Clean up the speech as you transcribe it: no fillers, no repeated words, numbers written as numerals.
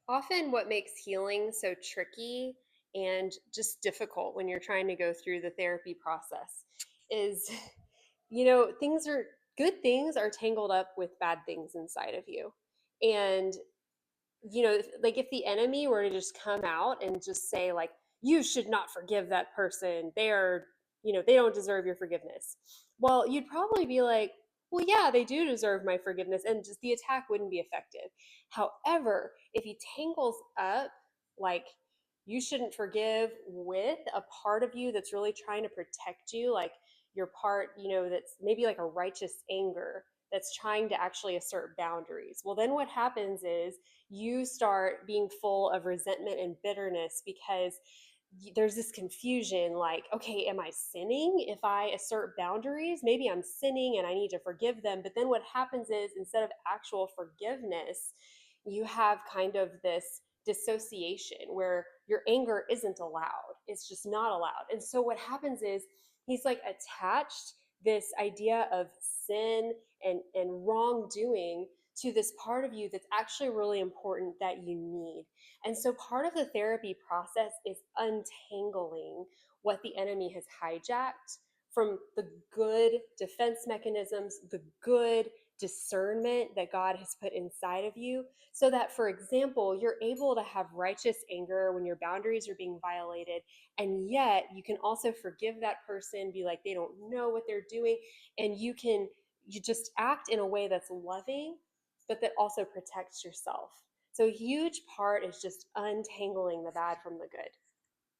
Often, what makes healing so tricky and just difficult when you're trying to go through the therapy process is, things are good things are tangled up with bad things inside of you. And, like if the enemy were to just come out and just say, like, you should not forgive that person, they don't deserve your forgiveness. Well, you'd probably be like, well, yeah, they do deserve my forgiveness, and just the attack wouldn't be effective. However, if he tangles up, like, you shouldn't forgive with a part of you that's really trying to protect you, like your part, that's maybe like a righteous anger that's trying to actually assert boundaries. Well, then what happens is you start being full of resentment and bitterness because there's this confusion, like, okay, am I sinning if I assert boundaries? Maybe I'm sinning and I need to forgive them. But then what happens is, instead of actual forgiveness, you have kind of this dissociation where your anger isn't allowed. It's just not allowed. And so what happens is he's like attached this idea of sin and wrongdoing to this part of you that's actually really important that you need. And so part of the therapy process is untangling what the enemy has hijacked from the good defense mechanisms, the good discernment that God has put inside of you, so that, for example, you're able to have righteous anger when your boundaries are being violated, and yet you can also forgive that person, be like, they don't know what they're doing, and you just act in a way that's loving, but that also protects yourself. So a huge part is just untangling the bad from the good.